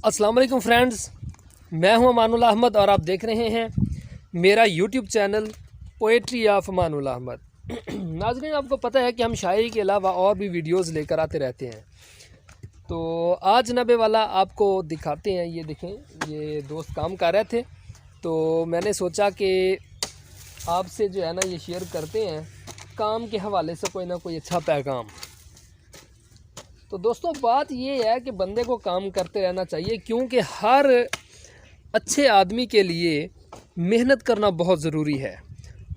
अस्सलाम वालेकुम फ्रेंड्स, मैं हूं अमानुल अहमद और आप देख रहे हैं मेरा YouTube channel poetry of Amanul Ahmad. नाज़रीन, आपको पता है कि हम शायरी के अलावा और भी वीडियोस लेकर आते रहते हैं। तो आज नबे वाला आपको दिखाते हैं। ये देखें, ये दोस्त काम कर रहे थे तो मैंने सोचा कि आपसे जो है ना ये शेयर करते हैं काम के हवाले से कोई ना कोई अच्छा पैगाम। तो दोस्तों, बात ये है कि बंदे को काम करते रहना चाहिए, क्योंकि हर अच्छे आदमी के लिए मेहनत करना बहुत ज़रूरी है।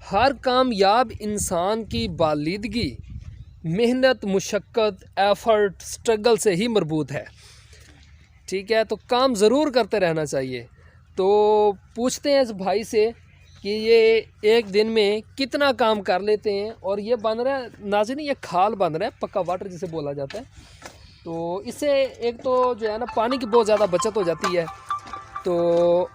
हर कामयाब इंसान की बालिदगी मेहनत, मुशक्क़त, एफ़र्ट, स्ट्रगल से ही मरबूत है। ठीक है, तो काम ज़रूर करते रहना चाहिए। तो पूछते हैं इस भाई से कि ये एक दिन में कितना काम कर लेते हैं। और ये बन रहा है नाज़रीन, ये खाल बन रहा है, पक्का वाटर जिसे बोला जाता है। तो इससे एक तो जो है ना पानी की बहुत ज़्यादा बचत हो जाती है, तो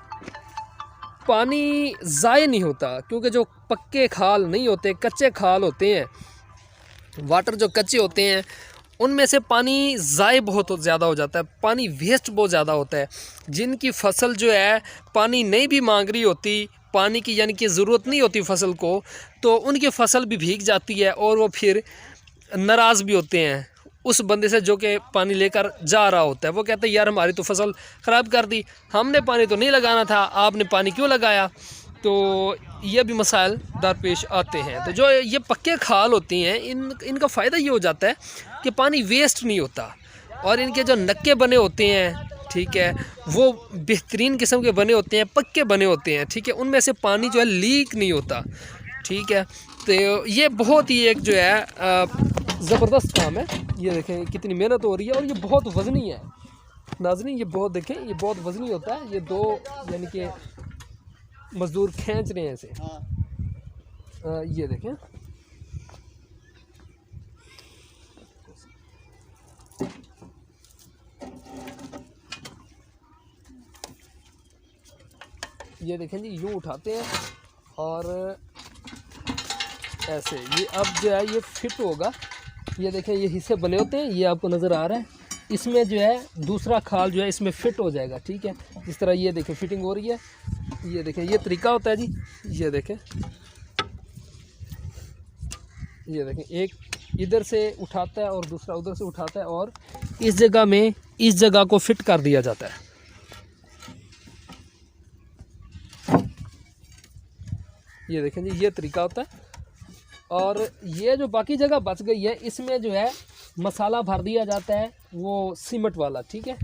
पानी ज़ाय नहीं होता। क्योंकि जो पक्के खाल नहीं होते, कच्चे खाल होते हैं, वाटर जो कच्चे होते हैं, उनमें से पानी ज़ाय बहुत ज़्यादा हो जाता है, पानी वेस्ट बहुत ज़्यादा होता है। जिनकी फसल जो है पानी नहीं भी मांग रही होती, पानी की यानी कि ज़रूरत नहीं होती फसल को, तो उनकी फसल भी भीग जाती है और वो फिर नाराज़ भी होते हैं उस बंदे से जो कि पानी लेकर जा रहा होता है। वो कहते हैं यार हमारी तो फसल ख़राब कर दी, हमने पानी तो नहीं लगाना था, आपने पानी क्यों लगाया। तो ये भी मसाइल दरपेश आते हैं। तो जो ये पक्के खाल होती हैं, इनका फ़ायदा ये हो जाता है कि पानी वेस्ट नहीं होता। और इनके जो नक्के बने होते हैं, ठीक है, वो बेहतरीन किस्म के बने होते हैं, पक्के बने होते हैं। ठीक है, उनमें से पानी जो है लीक नहीं होता। ठीक है, तो ये बहुत ही एक जो है ज़बरदस्त काम है। ये देखें कितनी मेहनत हो रही है और ये बहुत वज़नी है नाज़रीन। ये बहुत देखें, ये बहुत वज़नी होता है। ये दो यानी कि मज़दूर खींच रहे हैं इसे। ये देखें, ये देखें जी, यूँ उठाते हैं और ऐसे ये अब जो है ये फिट होगा। ये देखें, ये हिस्से बने होते हैं, ये आपको नज़र आ रहा है। इसमें जो है दूसरा खाल जो है इसमें फिट हो जाएगा। ठीक है, इस तरह ये देखें फिटिंग हो रही है। ये देखें, ये तरीका होता है जी। ये देखें, ये देखें, एक इधर से उठाता है और दूसरा उधर से उठाता है और इस जगह में इस जगह को फिट कर दिया जाता है। ये देखें जी, ये तरीका होता है। और ये जो बाकी जगह बच गई है, इसमें जो है मसाला भर दिया जाता है, वो सीमेंट वाला। ठीक है,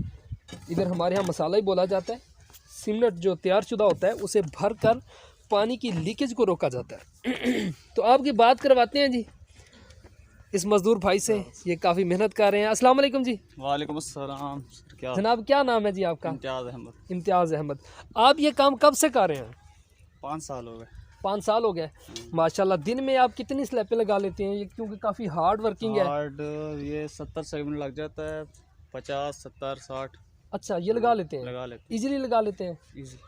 इधर हमारे यहाँ मसाला ही बोला जाता है। सीमेंट जो तैयार शुदा होता है उसे भर कर पानी की लीकेज को रोका जाता है। तो आपकी बात करवाते हैं जी इस मज़दूर भाई से। ये काफ़ी मेहनत कर रहे हैं। अस्सलाम वालेकुम जी। वालेकुम अस्सलाम। क्या जनाब, क्या नाम है जी आपका? इम्तियाज़ अहमद। इम्तियाज़ अहमद। आप ये काम कब से कर रहे हैं? 5 साल हो गए। 5 साल हो गए, माशाल्लाह। दिन में आप कितनी स्लैपें लगा लेते हैं? ये क्योंकि काफ़ी हार्ड वर्किंग है। हार्ड ये 70 सेकंड लग जाता है, 50 70 60। अच्छा, ये लगा लेते हैं, लगा लेते इजीली लगा लेते हैं, हैं। इजी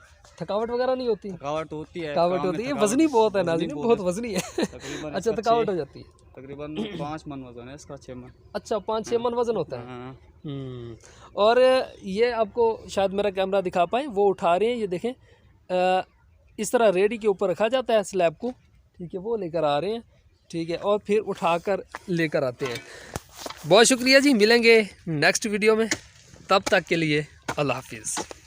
थकावट वगैरह नहीं होती? थकावट होती है, थकावट काम में होती है, थकावट- वजनी बहुत है नाज़रीन, वज़नी बहुत वजनी है। तकरीबन अच्छा, इसका थकावट 6 हो जाती है। तकरीबन 5 मन वजन है इसका, 6 मन। अच्छा, 5-6 मन वजन होता है। हाँ। और ये आपको शायद मेरा कैमरा दिखा पाए, वो उठा रहे हैं। ये देखें, इस तरह रेडी के ऊपर रखा जाता है स्लैब को। ठीक है, वो लेकर आ रहे हैं। ठीक है, और फिर उठाकर लेकर आते हैं। बहुत शुक्रिया जी, मिलेंगे नेक्स्ट वीडियो में। तब तक के लिए अल्लाह हाफिज़।